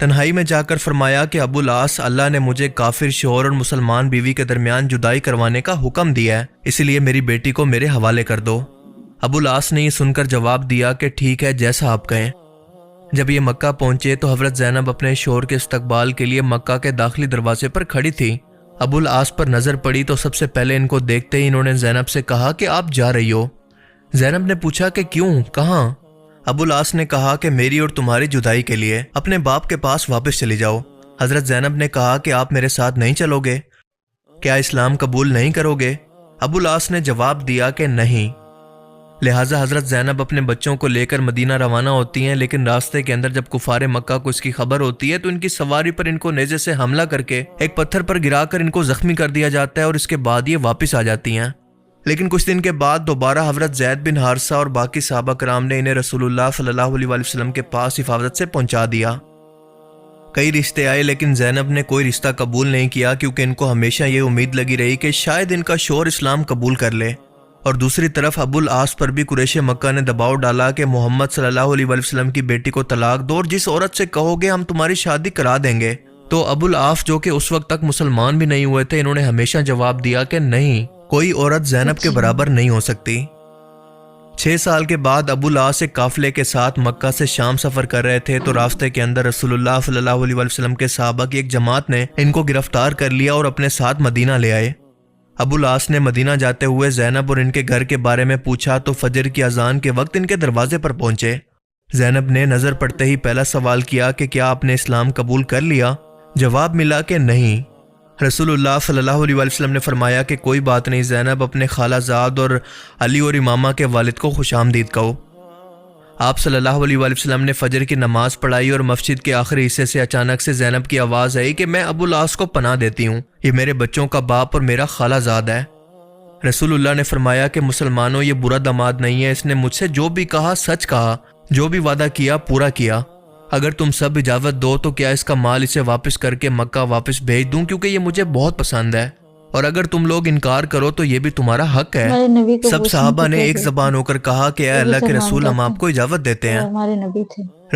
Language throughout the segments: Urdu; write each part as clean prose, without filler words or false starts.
تنہائی میں جا کر فرمایا کہ ابو العاص، اللہ نے مجھے کافر شوہر اور مسلمان بیوی کے درمیان جدائی کروانے کا حکم دیا ہے، اسی لیے میری بیٹی کو میرے حوالے کر دو۔ ابو العاص نے یہ سن کر جواب دیا کہ ٹھیک ہے، جیسا آپ کہیں۔ جب یہ مکہ پہنچے تو حضرت زینب اپنے شوہر کے استقبال کے لیے مکہ کے داخلی دروازے پر کھڑی تھی۔ ابو العاص پر نظر پڑی تو سب سے پہلے ان کو دیکھتے ہی انہوں نے زینب سے کہا کہ آپ جا رہی ہو؟ زینب نے پوچھا کہ کیوں، کہاں؟ ابو العاص نے کہا کہ میری اور تمہاری جدائی کے لیے اپنے باپ کے پاس واپس چلی جاؤ۔ حضرت زینب نے کہا کہ آپ میرے ساتھ نہیں چلو گے؟ کیا اسلام قبول نہیں کرو گے؟ ابو العاص نے جواب دیا کہ نہیں۔ لہٰذا حضرت زینب اپنے بچوں کو لے کر مدینہ روانہ ہوتی ہیں، لیکن راستے کے اندر جب کفار مکہ کو اس کی خبر ہوتی ہے تو ان کی سواری پر ان کو نیزے سے حملہ کر کے ایک پتھر پر گرا کر ان کو زخمی کر دیا جاتا ہے، اور اس کے بعد یہ واپس آ جاتی ہیں۔ لیکن کچھ دن کے بعد دوبارہ حضرت زید بن حارثہ اور باقی صحابہ کرام نے انہیں رسول اللہ صلی اللہ علیہ وسلم کے پاس حفاظت سے پہنچا دیا۔ کئی رشتے آئے لیکن زینب نے کوئی رشتہ قبول نہیں کیا، کیونکہ ان کو ہمیشہ یہ امید لگی رہی کہ شاید ان کا شوہر اسلام قبول کر لے۔ اور دوسری طرف ابو العاص پر بھی قریش مکہ نے دباؤ ڈالا کہ محمد صلی اللہ علیہ وسلم کی بیٹی کو طلاق دو، اور جس عورت سے کہو گے ہم تمہاری شادی کرا دیں گے۔ تو ابو العاص جو کہ اس وقت تک مسلمان بھی نہیں ہوئے تھے، انہوں نے ہمیشہ جواب دیا کہ نہیں، کوئی عورت زینب کے برابر نہیں ہو سکتی۔ 6 سال کے بعد ابو العاص ایک قافلے کے ساتھ مکہ سے شام سفر کر رہے تھے تو راستے کے اندر رسول اللہ صلی اللہ علیہ وسلم کے صحابہ کی ایک جماعت نے ان کو گرفتار کر لیا اور اپنے ساتھ مدینہ لے آئے۔ ابو العاص نے مدینہ جاتے ہوئے زینب اور ان کے گھر کے بارے میں پوچھا تو فجر کی اذان کے وقت ان کے دروازے پر پہنچے۔ زینب نے نظر پڑتے ہی پہلا سوال کیا کہ کیا آپ نے اسلام قبول کر لیا؟ جواب ملا کہ نہیں۔ رسول اللہ صلی اللہ علیہ وسلم نے فرمایا کہ کوئی بات نہیں زینب، اپنے خالہ زاد اور علی اور امامہ کے والد کو خوش آمدید کہو۔ آپ صلی اللہ علیہ وسلم نے فجر کی نماز پڑھائی اور مسجد کے آخری حصے سے اچانک سے زینب کی آواز آئی کہ میں ابو العاص کو پناہ دیتی ہوں، یہ میرے بچوں کا باپ اور میرا خالہ زاد ہے۔ رسول اللہ نے فرمایا کہ مسلمانوں، یہ برا داماد نہیں ہے، اس نے مجھ سے جو بھی کہا سچ کہا، جو بھی وعدہ کیا پورا کیا۔ اگر تم سب اجازت دو تو کیا اس کا مال اسے واپس کر کے مکہ واپس بھیج دوں، کیونکہ یہ مجھے بہت پسند ہے، اور اگر تم لوگ انکار کرو تو یہ بھی تمہارا حق ہے۔ سب صحابہ نے ایک زبان ہو کر کہا کہ اے اللہ کے رسول، ہم آپ کو اجازت دیتے ہیں۔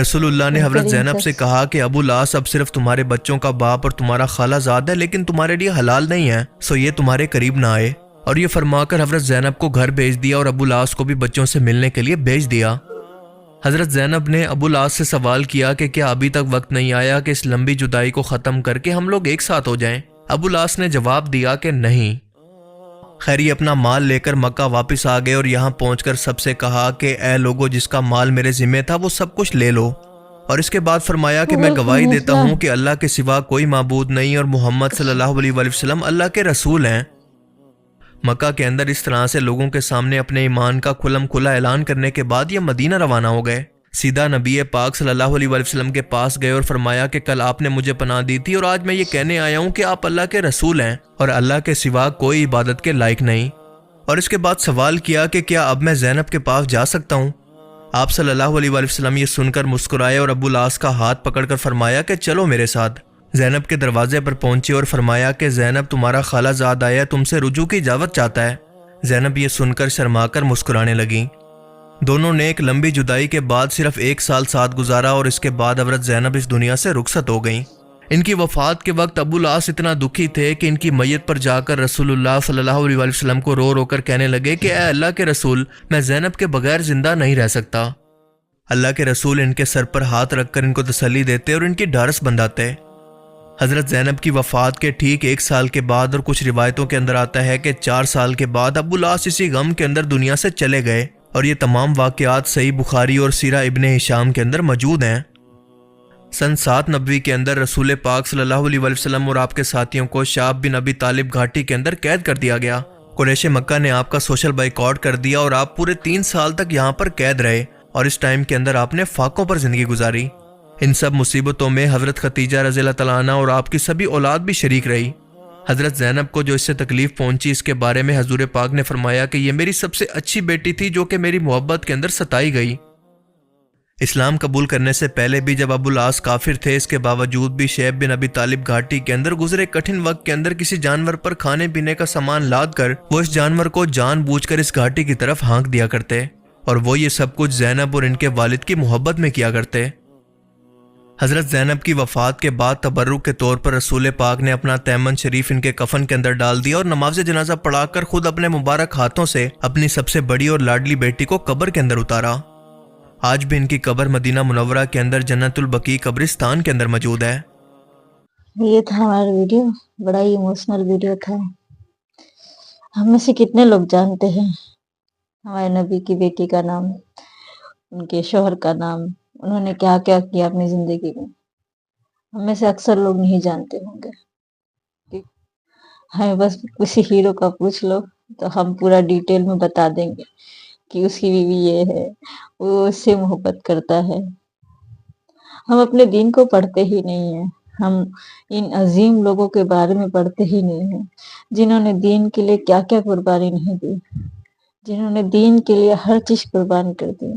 رسول اللہ نے حضرت زینب سے کہا کہ ابو العاص اب صرف تمہارے بچوں کا باپ اور تمہارا خالہ زاد ہے، لیکن تمہارے لیے حلال نہیں ہے، سو یہ تمہارے قریب نہ آئے۔ اور یہ فرما کر حضرت زینب کو گھر بھیج دیا اور ابو العاص کو بھی بچوں سے ملنے کے لیے بھیج دیا۔ حضرت زینب نے ابو العاص سے سوال کیا کہ کیا ابھی تک وقت نہیں آیا کہ اس لمبی جدائی کو ختم کر کے ہم لوگ ایک ساتھ ہو جائیں؟ ابو العاص نے جواب دیا کہ نہیں۔ خیر یہ اپنا مال لے کر مکہ واپس آ گئے اور یہاں پہنچ کر سب سے کہا کہ اے لوگو، جس کا مال میرے ذمہ تھا وہ سب کچھ لے لو، اور اس کے بعد فرمایا کہ میں گواہی دیتا ہوں کہ اللہ کے سوا کوئی معبود نہیں اور محمد صلی اللہ علیہ وسلم اللہ کے رسول ہیں۔ مکہ کے اندر اس طرح سے لوگوں کے سامنے اپنے ایمان کا کھلم کھلا اعلان کرنے کے بعد یہ مدینہ روانہ ہو گئے۔ سیدھا نبی پاک صلی اللہ علیہ وسلم کے پاس گئے اور فرمایا کہ کل آپ نے مجھے پناہ دی تھی اور آج میں یہ کہنے آیا ہوں کہ آپ اللہ کے رسول ہیں اور اللہ کے سوا کوئی عبادت کے لائق نہیں۔ اور اس کے بعد سوال کیا کہ کیا اب میں زینب کے پاس جا سکتا ہوں؟ آپ صلی اللہ علیہ وسلم یہ سن کر مسکرائے اور ابو العاص کا ہاتھ پکڑ کر فرمایا کہ چلو میرے ساتھ۔ زینب کے دروازے پر پہنچے اور فرمایا کہ زینب، تمہارا خالہ زاد آیا تم سے رجوع کی اجازت چاہتا ہے۔ زینب یہ سن کر شرما کر مسکرانے لگیں۔ دونوں نے ایک لمبی جدائی کے بعد صرف 1 سال ساتھ گزارا اور اس کے بعد حضرت زینب اس دنیا سے رخصت ہو گئیں۔ ان کی وفات کے وقت ابو العاص اتنا دکھی تھے کہ ان کی میت پر جا کر رسول اللہ صلی اللہ علیہ وسلم کو رو رو کر کہنے لگے کہ اے اللہ کے رسول، میں زینب کے بغیر زندہ نہیں رہ سکتا۔ اللہ کے رسول ان کے سر پر ہاتھ رکھ کر ان کو تسلی دیتے اور ان کی ڈھارس بندھاتے۔ حضرت زینب کی وفات کے ٹھیک 1 سال کے بعد اور کچھ روایتوں کے اندر آتا ہے کہ 4 سال کے بعد ابو العاص اسی غم کے اندر دنیا سے چلے گئے، اور یہ تمام واقعات صحیح بخاری اور سیرہ ابن ہشام کے اندر موجود ہیں۔ سن 7 نبوی کے اندر رسول پاک صلی اللہ علیہ وسلم اور آپ کے ساتھیوں کو شعب بن ابی طالب گھاٹی کے اندر قید کر دیا گیا۔ قریش مکہ نے آپ کا سوشل بائیکاٹ کر دیا اور آپ پورے 3 سال تک یہاں پر قید رہے، اور اس ٹائم کے اندر آپ نے فاقوں پر زندگی گزاری۔ ان سب مصیبتوں میں حضرت خدیجہ رضی اللہ تعالیٰ عنہ اور آپ کی سبھی اولاد بھی شریک رہی۔ حضرت زینب کو جو اس سے تکلیف پہنچی، اس کے بارے میں حضور پاک نے فرمایا کہ یہ میری سب سے اچھی بیٹی تھی جو کہ میری محبت کے اندر ستائی گئی۔ اسلام قبول کرنے سے پہلے بھی جب ابو العاص کافر تھے، اس کے باوجود بھی شعیب بن ابی طالب گھاٹی کے اندر گزرے کٹھن وقت کے اندر کسی جانور پر کھانے پینے کا سامان لاد کر وہ اس جانور کو جان بوجھ کر اس گھاٹی کی طرف ہانک دیا کرتے، اور وہ یہ سب کچھ زینب اور ان کے والد کی محبت میں کیا کرتے۔ حضرت زینب کی وفات کے بعد تبرک کے طور پر رسول پاک نے اپنا تیمن شریف ان کے کفن کے اندر ڈال دیا اور نماز جنازہ پڑھا کر خود اپنے مبارک ہاتھوں سے اپنی سب سے بڑی اور لاڈلی بیٹی کو قبر کے اندر اتارا۔ آج بھی ان کی قبر مدینہ منورہ کے اندر جنت البقیع قبرستان کے اندر موجود ہے۔ یہ تھا ہمارا ویڈیو، بڑا ہی ایموشنل ویڈیو تھا۔ ہم میں سے کتنے لوگ جانتے ہیں ہمارے نبی کی بیٹی کا نام، ان کے شوہر کا نام، انہوں نے کیا کیا کیا اپنی زندگی میں؟ ہم میں سے اکثر لوگ نہیں جانتے ہوں گے۔ ہمیں بس کسی ہیرو کا پوچھ لو تو ہم پورا ڈیٹیل میں بتا دیں گے کہ اس کی بیوی یہ ہے، وہ اس سے محبت کرتا ہے۔ ہم اپنے دین کو پڑھتے ہی نہیں ہیں، ہم ان عظیم لوگوں کے بارے میں پڑھتے ہی نہیں ہیں جنہوں نے دین کے لیے کیا کیا قربانی نہیں دی، جنہوں نے دین کے لیے ہر چیز قربان کر دی،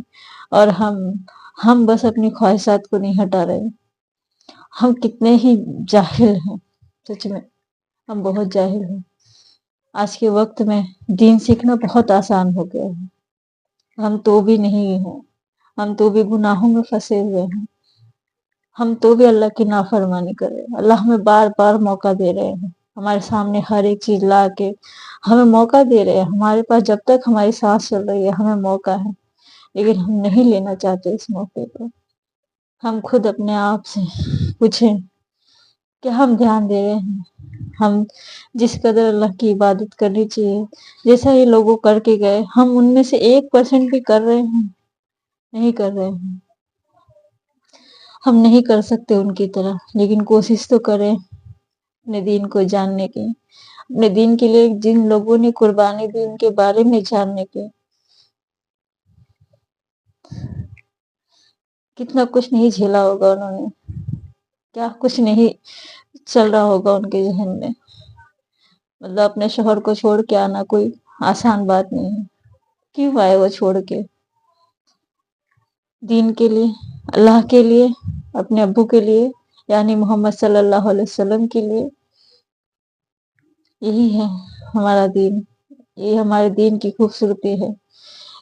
اور ہم بس اپنی خواہشات کو نہیں ہٹا رہے۔ ہم کتنے ہی جاہل ہیں، سچ میں ہم بہت جاہل ہیں۔ آج کے وقت میں دین سیکھنا بہت آسان ہو گیا ہے، ہم تو بھی نہیں ہیں، ہم تو بھی گناہوں میں پھنسے ہوئے ہیں، ہم تو بھی اللہ کی نافرمانی کر رہے ہیں۔ اللہ ہمیں بار بار موقع دے رہے ہیں، ہمارے سامنے ہر ایک چیز لا کے ہمیں موقع دے رہے ہیں، ہمارے پاس جب تک ہماری سانس چل رہی ہے ہمیں موقع ہے، لیکن ہم نہیں لینا چاہتے اس موقع کو۔ ہم خود اپنے آپ سے پوچھیں کہ ہم دھیان دے رہے ہیں؟ ہم جس قدر اللہ کی عبادت کرنی چاہیے، جیسا یہ لوگوں کر کے گئے، ہم ان میں سے 1% بھی کر رہے ہیں؟ نہیں کر رہے ہیں۔ ہم نہیں کر سکتے ان کی طرح، لیکن کوشش تو کریں اپنے دین کو جاننے کی، اپنے دین کے لیے جن لوگوں نے قربانی دی ان کے بارے میں جاننے کی۔ کتنا کچھ نہیں جھیلا ہوگا انہوں نے، کیا کچھ نہیں چل رہا ہوگا ان کے ذہن میں۔ مطلب اپنے شوہر کو چھوڑ کے آنا کوئی آسان بات نہیں ہے۔ کیوں آئے وہ چھوڑ کے؟ دین کے لیے، اللہ کے لیے، اپنے ابو کے لیے، یعنی محمد صلی اللہ علیہ وسلم کے لیے۔ یہی ہے ہمارا دین، یہ ہمارے دین کی خوبصورتی ہے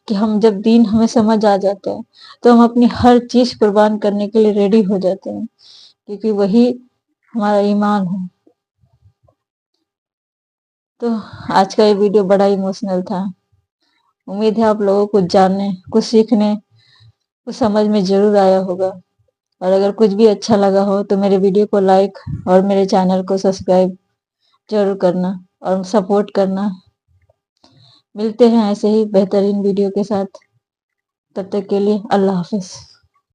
کہ ہم جب دین ہمیں سمجھ آ جاتا ہے تو ہم اپنی ہر چیز قربان کرنے کے لیے ریڈی ہو جاتے ہیں، کیونکہ وہی ہمارا ایمان ہے۔ تو آج کا یہ ویڈیو بڑا ایموشنل تھا، امید ہے آپ لوگوں کو جاننے، کچھ سیکھنے، کچھ سمجھ میں ضرور آیا ہوگا، اور اگر کچھ بھی اچھا لگا ہو تو میرے ویڈیو کو لائک اور میرے چینل کو سبسکرائب ضرور کرنا اور سپورٹ کرنا۔ ملتے ہیں ایسے ہی بہترین ویڈیو کے ساتھ، تب تک کے لیے اللہ حافظ۔